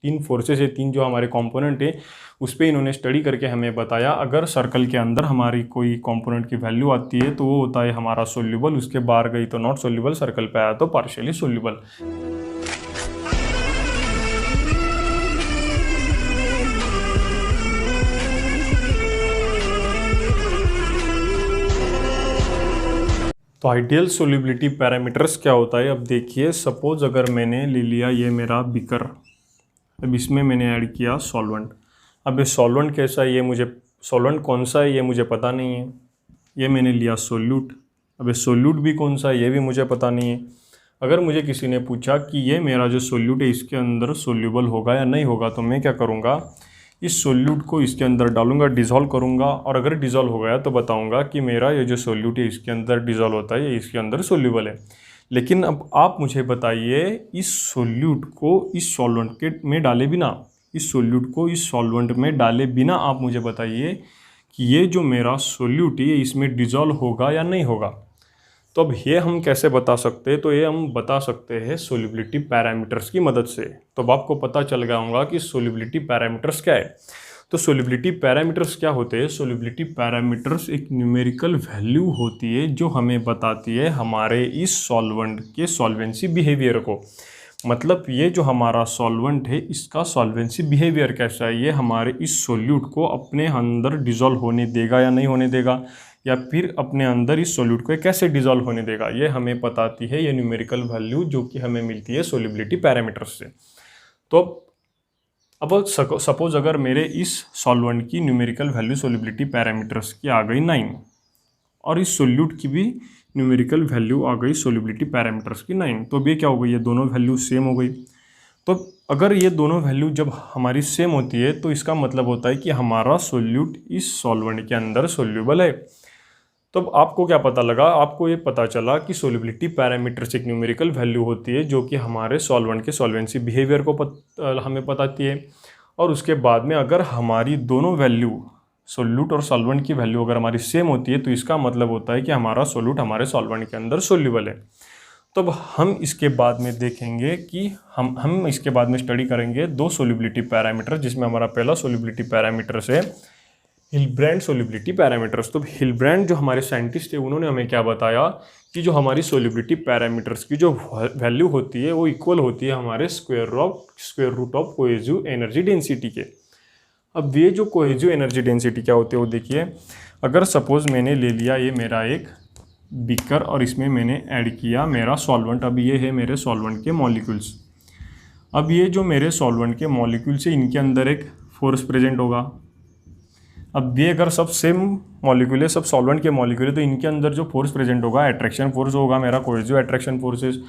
तीन फोर्सेस है, तीन जो हमारे कंपोनेंट है उस पर इन्होंने स्टडी करके हमें बताया अगर सर्कल के अंदर हमारी कोई कंपोनेंट की वैल्यू आती है तो वो होता है हमारा सोल्यूबल, उसके बाहर गई तो नॉट सोल्यूबल, सर्कल पे आया तो पार्शियली सोल्यूबल। तो आइडियल सोल्यूबिलिटी पैरामीटर्स क्या होता है, अब देखिए सपोज अगर मैंने ले लिया ये मेरा बीकर, अब इसमें मैंने ऐड किया सॉल्वेंट। अब ये सॉल्वेंट कैसा है, ये मुझे सॉल्वेंट कौन सा है ये मुझे पता नहीं है। ये मैंने लिया सोल्यूट, अब ये सोल्यूट भी कौन सा है ये भी मुझे पता नहीं है। अगर मुझे किसी ने पूछा कि ये मेरा जो सोल्यूट है इसके अंदर सोल्यूबल होगा या नहीं होगा, तो मैं क्या करूँगा, इस सोल्यूट को इसके अंदर डालूंगा, डिज़ोल्व करूंगा, और अगर डिज़ोल्व हो गया तो बताऊंगा कि मेरा ये जो सोल्यूट है इसके अंदर डिज़ोल्व होता है, ये इसके अंदर सोल्यूबल है। लेकिन अब आप मुझे बताइए इस सोल्यूट को इस सॉल्वेंट के में डाले बिना, इस सोल्यूट को इस सॉल्वेंट में डाले बिना आप मुझे बताइए कि ये जो मेरा सोल्यूट है इसमें डिज़ोल्व होगा या नहीं होगा। तो अब ये हम कैसे बता सकते हैं, तो ये हम बता सकते हैं सोल्यूबिलिटी पैरामीटर्स की मदद से। तो अब आपको पता चल गया होगा कि सोल्यूबिलिटी पैरामीटर्स क्या है। तो सोल्यूबिलिटी पैरामीटर्स क्या होते हैं, सोल्यूबिलिटी पैरामीटर्स एक न्यूमेरिकल वैल्यू होती है जो हमें बताती है हमारे इस सॉल्वेंट के सॉल्वेंसी बिहेवियर को। मतलब ये जो हमारा सॉल्वेंट है इसका सॉल्वेंसी बिहेवियर कैसा है, ये हमारे इस सोल्यूट को अपने अंदर डिज़ोल्व होने देगा या नहीं होने देगा, या फिर अपने अंदर इस सोल्यूट को कैसे डिज़ोल्व होने देगा, ये हमें बताती है ये न्यूमेरिकल वैल्यू जो कि हमें मिलती है सोल्यूबिलिटी पैरामीटर्स से। तो अब सपोज अगर मेरे इस सॉल्वेंट की न्यूमेरिकल वैल्यू सोल्यूबिलिटी पैरामीटर्स की आ गई 9 और इस सोल्यूट की भी न्यूमेरिकल वैल्यू आ गई सोल्यूबिलिटी पैरामीटर्स की 9, तो अब ये क्या हो गई, ये दोनों वैल्यू सेम हो गई। तो अगर ये दोनों वैल्यू जब हमारी सेम होती है तो इसका मतलब होता है कि हमारा सोल्यूट इस सॉल्वेंट के अंदर सोल्यूबल है। तो अब आपको क्या पता लगा, आपको ये पता चला कि सोल्यूबिलिटी पैरामीटर्स एक न्यूमेरिकल वैल्यू होती है जो कि हमारे सॉल्वेंट के सॉल्वेंसी बिहेवियर को हमें बताती है। और उसके बाद में अगर हमारी दोनों वैल्यू सोल्यूट और सॉल्वेंट की वैल्यू अगर हमारी सेम होती है तो इसका मतलब होता है कि हमारा सोल्यूट हमारे सॉल्वेंट के अंदर सोल्यूबल है। तो अब हम इसके बाद में देखेंगे कि हम इसके बाद में स्टडी करेंगे दो सोल्यूबिलिटी पैरामीटर, जिसमें हमारा पहला सोल्यूबिलिटी पैरामीटर्स है हिल्ब्रेंड सोल्यूबिलिटी पैरामीटर्स। तो हिल्ब्रेंड जो हमारे साइंटिस्ट है उन्होंने हमें क्या बताया कि जो हमारी सोल्यूबिलिटी पैरामीटर्स की जो वैल्यू होती है वो इक्वल होती है हमारे square root of cohesive energy density के। अब ये जो कोहेसिव एनर्जी डेंसिटी क्या होती है वो देखिए, अगर सपोज मैंने ले लिया ये मेरा एक बीकर और इसमें मैंने ऐड किया मेरा सॉल्वेंट, अब ये है मेरे सॉल्वेंट के मॉलिक्यूल्स। अब ये जो मेरे सॉल्वेंट के मॉलिक्यूल्स है इनके अंदर एक फोर्स प्रेजेंट होगा। अब ये अगर सब सेम मॉलिक्यूल है, सब सॉल्वेंट के मॉलिक्यूल है, तो इनके अंदर जो फोर्स प्रेजेंट होगा अट्रैक्शन फोर्स होगा मेरा कोहेसिव अट्रैक्शन फोर्सेस।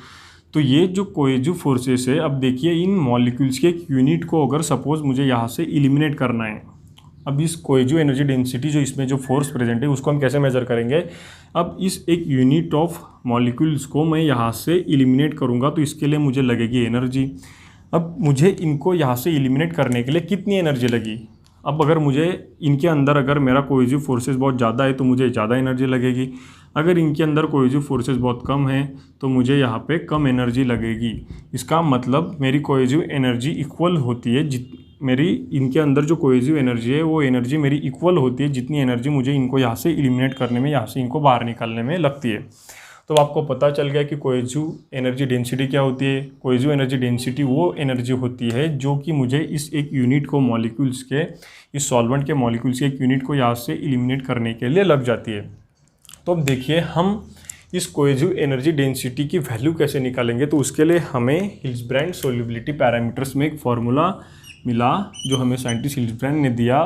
तो ये जो कोहेसिव फोर्सेस है, अब देखिए इन मॉलिक्यूल्स के एक यूनिट को अगर सपोज मुझे यहाँ से इलिमिनेट करना है, अब इस कोहेसिव एनर्जी डेंसिटी जो इसमें जो फोर्स प्रेजेंट है उसको हम कैसे मेजर करेंगे। अब इस एक यूनिट ऑफ मॉलिक्यूल्स को मैं यहाँ से इलिमिनेट करूँगा तो इसके लिए मुझे लगेगी एनर्जी। अब मुझे इनको यहाँ से इलिमिनेट करने के लिए कितनी एनर्जी लगी, अब अगर मुझे इनके अंदर अगर मेरा कोहेसिव फोर्सेस बहुत ज़्यादा है तो मुझे ज़्यादा एनर्जी लगेगी, अगर इनके अंदर कोहेसिव फोर्सेस बहुत कम है तो मुझे यहाँ पे कम एनर्जी लगेगी। इसका मतलब मेरी कोहेसिव एनर्जी इक्वल होती है, मेरी इनके अंदर जो कोहेसिव एनर्जी है वो एनर्जी मेरी इक्वल होती है जितनी एनर्जी मुझे इनको यहाँ से इलिमिनेट करने में, यहाँ से इनको बाहर निकालने में लगती है। तो आपको पता चल गया कि कोहेसिव एनर्जी डेंसिटी क्या होती है। कोहेसिव एनर्जी डेंसिटी वो एनर्जी होती है जो कि मुझे इस एक यूनिट को मॉलिक्यूल्स के, इस सॉल्वेंट के मॉलिक्यूल्स के एक यूनिट को यहाँ से इलिमिनेट करने के लिए लग जाती है। तो अब देखिए हम इस कोहेसिव एनर्जी डेंसिटी की वैल्यू कैसे निकालेंगे, तो उसके लिए हमें हिल्सब्रैंड सोल्यूबिलिटी पैरामीटर्स में एक फार्मूला मिला जो हमें साइंटिस्ट हिल्सब्रैंड ने दिया।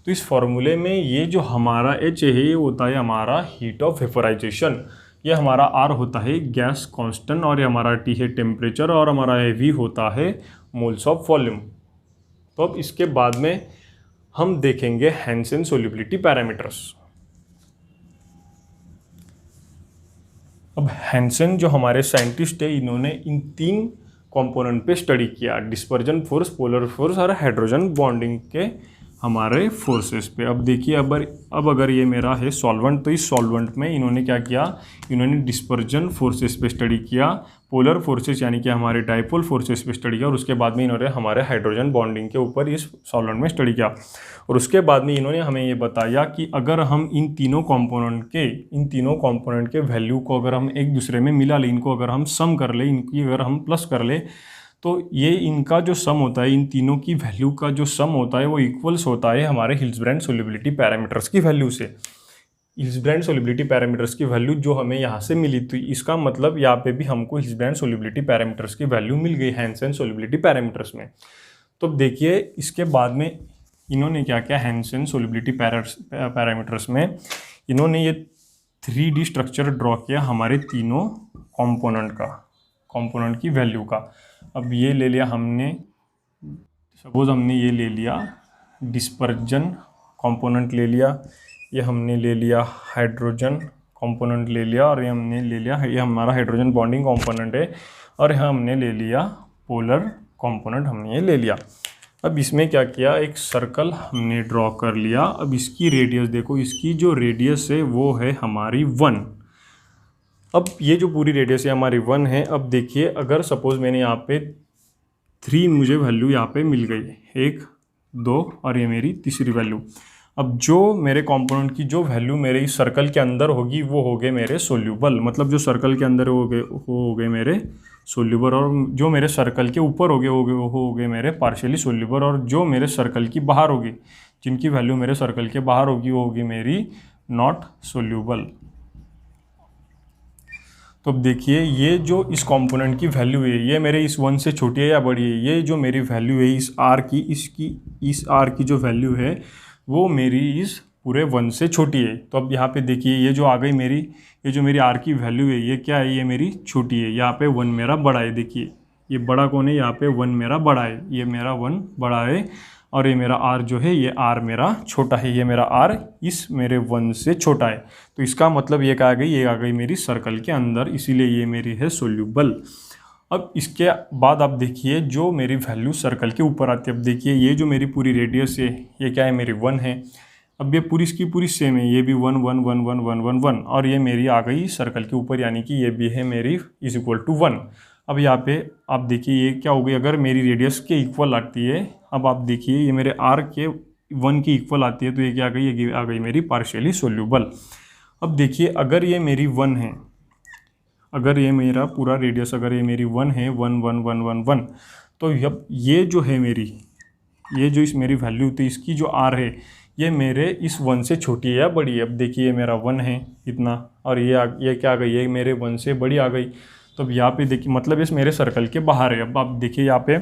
तो इस फार्मूले में ये जो हमारा H है ये होता है हमारा हीट ऑफ वेपोराइजेशन, ये हमारा R होता है गैस कांस्टेंट, और ये हमारा T है टेम्परेचर, और हमारा V होता है मोल्स ऑफ वॉल्यूम। तो अब इसके बाद में हम देखेंगे हैंसेन सोल्यूबिलिटी पैरामीटर्स। अब हैंसेन जो हमारे साइंटिस्ट है इन्होंने इन तीन कंपोनेंट पे स्टडी किया, डिस्पर्जन फोर्स, पोलर फोर्स और हाइड्रोजन बॉन्डिंग के हमारे फोर्सेस पे। अब देखिए अब अगर ये मेरा है सॉल्वेंट, तो इस सॉल्वेंट में इन्होंने क्या किया, इन्होंने डिस्पर्जन फोर्सेस पे स्टडी किया, पोलर फोर्सेस यानी कि हमारे डाइपोल फोर्सेस पे स्टडी किया, और उसके बाद में इन्होंने हमारे हाइड्रोजन बॉन्डिंग के ऊपर इस सॉल्वेंट में स्टडी किया। और उसके बाद में इन्होंने हमें ये बताया कि अगर हम इन तीनों कंपोनेंट के वैल्यू को अगर हम एक दूसरे में मिला लें, इनको अगर हम सम कर लें, इनकी अगर हम प्लस कर लें, तो ये इनका जो सम होता है, इन तीनों की वैल्यू का जो सम होता है वो इक्वल्स होता है हमारे हिल्सब्रैंड सोल्युबिलिटी पैरामीटर्स की वैल्यू से। हिल्सब्रैंड सोल्युबिलिटी पैरामीटर्स की वैल्यू जो हमें यहाँ से मिली थी, इसका मतलब यहाँ पे भी हमको हिल्सब्रैंड सोल्युबिलिटी पैरामीटर्स की वैल्यू मिल गई हैंसेन सोल्युबिलिटी पैरामीटर्स में। तो अब देखिए इसके बाद में इन्होंने क्या किया, हैंसेन सोल्युबिलिटी पैरामीटर्स में इन्होंने ये 3D स्ट्रक्चर ड्रॉ किया हमारे तीनों कंपोनेंट की वैल्यू का। अब ये ले लिया हमने, सपोज हमने ये ले लिया डिस्पर्जन कंपोनेंट ले लिया, ये हमने ले लिया हाइड्रोजन कंपोनेंट ले लिया, और ये हमने ले लिया, ये हमारा हाइड्रोजन बॉन्डिंग कंपोनेंट है, और यहाँ हमने ले लिया पोलर कंपोनेंट, हमने ये ले लिया। अब इसमें क्या किया, एक सर्कल हमने ड्रॉ कर लिया। अब इसकी रेडियस देखो, इसकी जो रेडियस है वो है हमारी 1। अब ये जो पूरी रेडियस है हमारी 1 है। अब देखिए अगर सपोज़ मैंने यहाँ पे 3 मुझे वैल्यू यहाँ पे मिल गई, 1 2 और ये मेरी तीसरी वैल्यू। अब जो मेरे कंपोनेंट की जो वैल्यू मेरे इस सर्कल के अंदर होगी वो हो गए मेरे सोल्यूबल, मतलब जो सर्कल के अंदर हो गए मेरे सोल्यूबल, और जो मेरे सर्कल के ऊपर हो गए मेरे पार्शियली सोल्यूबल, और जो मेरे सर्कल की बाहर होगी, जिनकी वैल्यू मेरे सर्कल के बाहर होगी वो होगी मेरी नॉट सोल्यूबल। तो अब देखिए ये जो इस कंपोनेंट की वैल्यू है ये मेरे इस 1 से छोटी है या बड़ी है, ये जो मेरी वैल्यू है इस r की, इस r की जो वैल्यू है वो मेरी इस पूरे 1 से छोटी है। तो अब यहाँ पे देखिए ये जो आ गई मेरी, ये जो मेरी r की वैल्यू है ये क्या है, ये मेरी छोटी है, यहाँ पे 1 मेरा बड़ा है। देखिए ये बड़ा कौन है, यहाँ पे 1 मेरा बड़ा है, ये मेरा 1 बड़ा है, और ये मेरा r जो है ये r मेरा छोटा है, ये मेरा r इस मेरे 1 से छोटा है। तो इसका मतलब ये क्या आ गई, ये आ गई मेरी सर्कल के अंदर, इसीलिए ये मेरी है सोल्यूबल। अब इसके बाद आप देखिए जो मेरी वैल्यू सर्कल के ऊपर आती है, अब देखिए ये जो मेरी पूरी रेडियस है ये क्या है, मेरी 1 है। अब ये पूरी इसकी पूरी सेम है, ये भी 1 1 1 1 1 1 1, और ये मेरी आ गई सर्कल के ऊपर, यानी कि ये भी है मेरी इज इक्वल टू 1। अब यहाँ पे आप देखिए ये क्या हो गई, अगर मेरी रेडियस के इक्वल आती है, अब आप देखिए ये मेरे r के 1 की इक्वल आती है, तो ये क्या आ गई, ये आ गई मेरी पार्शियली सोल्यूबल। अब देखिए अगर ये मेरी 1 है, अगर ये मेरा पूरा रेडियस अगर ये मेरी 1 है, 1 1 1 1 1, तो अब ये जो है मेरी, ये जो इस मेरी वैल्यू थी इसकी जो r है ये मेरे इस 1 से छोटी है या बड़ी है। अब देखिए ये मेरा 1 है इतना, और ये क्या आ गई, ये मेरे 1 से बड़ी आ गई। तो अब यहाँ पे देखिए मतलब इस मेरे सर्कल के बाहर है। अब आप देखिए यहाँ पे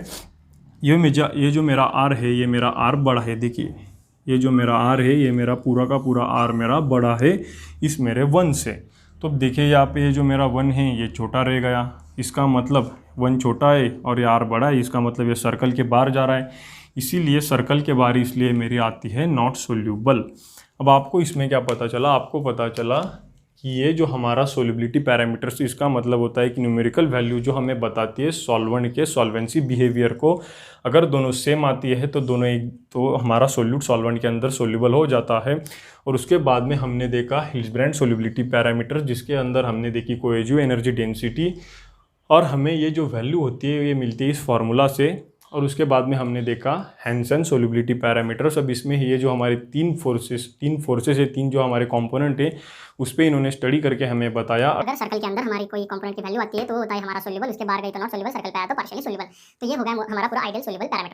ये जो मेरा r है ये मेरा r बड़ा है, देखिए ये जो मेरा r है ये मेरा पूरा का पूरा r मेरा बड़ा है इस मेरे 1 से। तो अब देखिए यहाँ पे ये जो मेरा 1 है ये छोटा रह गया, इसका मतलब 1 छोटा है और ये r बड़ा है, इसका मतलब ये सर्कल के बाहर जा रहा है, इसीलिए सर्कल के बाहर इसलिए मेरी आती है नॉट सोल्यूबल। अब आपको इसमें क्या पता चला, आपको पता चला कि ये जो हमारा सोल्युबिलिटी पैरामीटर्स, इसका मतलब होता है कि न्यूमेरिकल वैल्यू जो हमें बताती है सॉल्वेंट के सॉल्वेंसी बिहेवियर को, अगर दोनों सेम आती है तो तो हमारा सोल्यूट सॉल्वेंट के अंदर सोल्यूबल हो जाता है। और उसके बाद में हमने देखा हिल्सब्रैंड सोल्युबिलिटी पैरामीटर्स, जिसके अंदर हमने देखी कोएजिव एनर्जी डेंसिटी, और हमें ये जो वैल्यू होती है ये मिलती है इस फार्मूला से। और उसके बाद में हमने देखा हैंसन सोल्युबिलिटी पैरामीटर्स। अब इसमें ये जो हमारे तीन फोर्सेस है, तीन जो हमारे कंपोनेंट है, उस पर इन्होंने स्टडी करके हमें बताया अगर सर्कल के अंदर हमारी कोई कंपोनेंट की वैल्यू आती है तो होता है हमारा सोल्यूबल, उसके बाहर गई तो नॉट सोल्यूबल, सर्कल पे आया तो पार्शियली सोल्यूबल। तो ये हो गया हमारा पूरा आइडियल सोल्यूबल पैरामीटर।